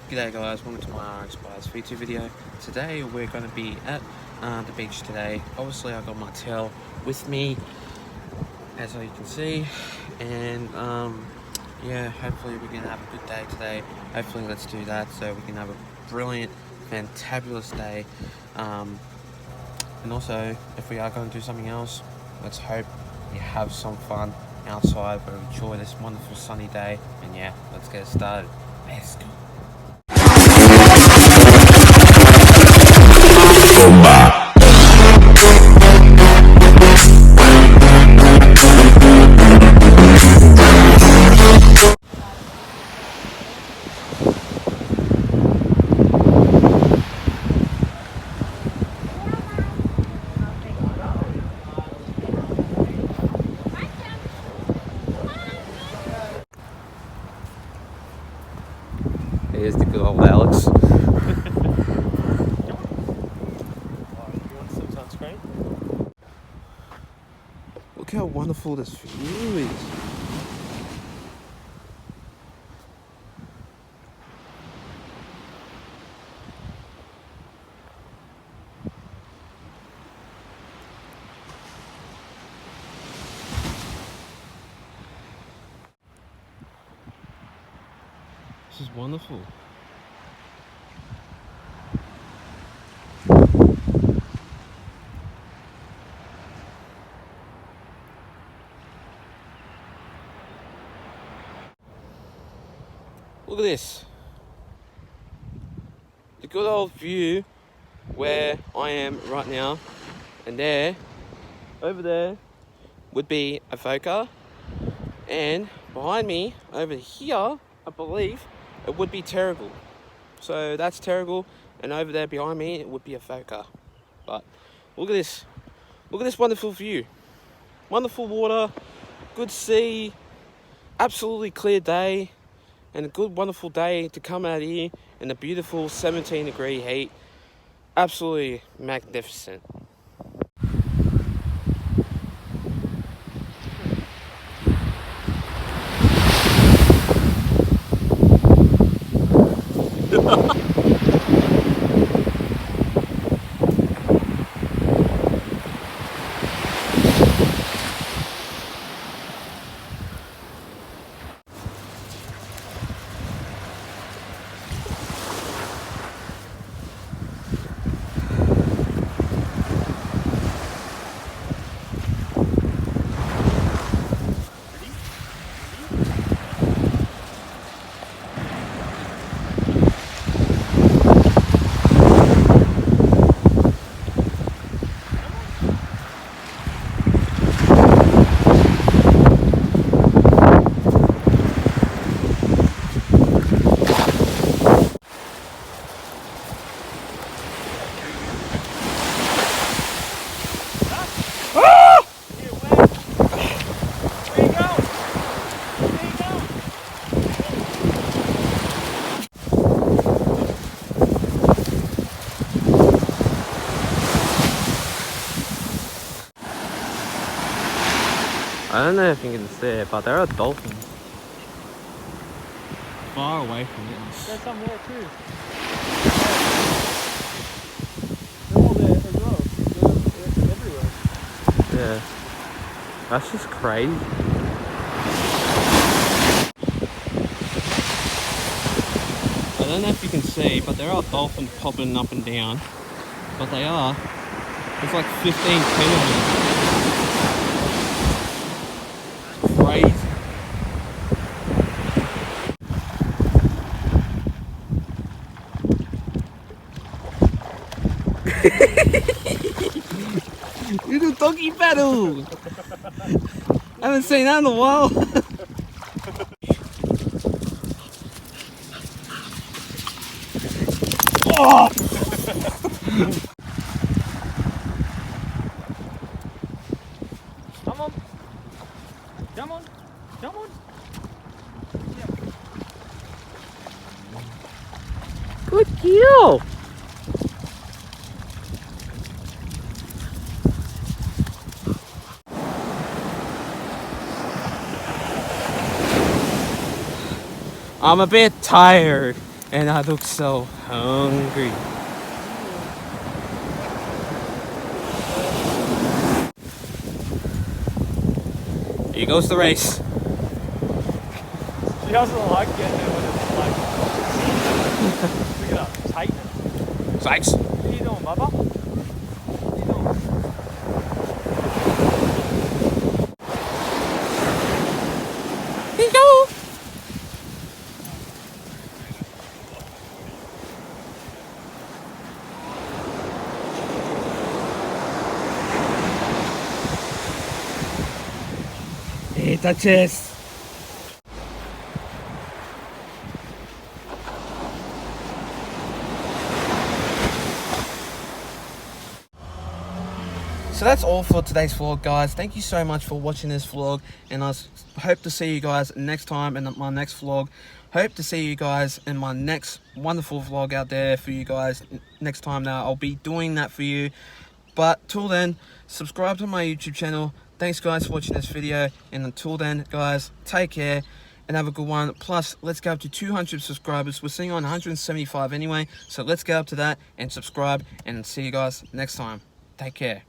G'day guys, welcome to my Inspires feature video. Today we're going to be at the beach today. Obviously I got my tail with me, as you can see, and yeah, hopefully we can have a good day today. Hopefully let's do that so we can have a brilliant, fantabulous day. And also, if we are going to do something else, let's hope we have some fun outside, but enjoy this wonderful sunny day. And yeah, let's get started. Let's go. Here's the good old Alex. You want some sunscreen? Look how wonderful this view is. This is wonderful. Look at this. The good old view where I am right now, and there, over there, would be Avoca, and behind me, over here, I believe, it would be Terrigal. So that's Terrigal, and over there behind me, it would be Avoca. But look at this. Look at this wonderful view. Wonderful water, good sea, absolutely clear day, and a good wonderful day to come out here in the beautiful 17-degree heat. Absolutely magnificent. I don't know if you can see it, but there are dolphins far away from us. There's some there too. They're all there as well. They're everywhere. Yeah, that's just crazy. I don't know if you can see, but there are dolphins popping up and down. But they are. There's like 15, 10 of them. Crazy. Little doggy paddle. I haven't seen that in a while. Oh! Come on. Come on. Come on. Good deal. I'm a bit tired. And I look so hungry. Here goes the race. She doesn't like getting it when it's like. Look at her, tighten it. Sykes. What are you doing, mother? What are you doing? Here you go. Hey, touches. So that's all for today's vlog, guys. Thank you so much for watching this vlog, and I hope to see you guys next time in my next vlog. Hope to see you guys in my next wonderful vlog out there for you guys next time. Now I'll be doing that for you, but till then, subscribe to my YouTube channel. Thanks guys for watching this video, and until then guys, take care and have a good one. Plus, let's go up to 200 subscribers. We're sitting on 175 anyway, so let's get up to that and subscribe, and see you guys next time. Take care.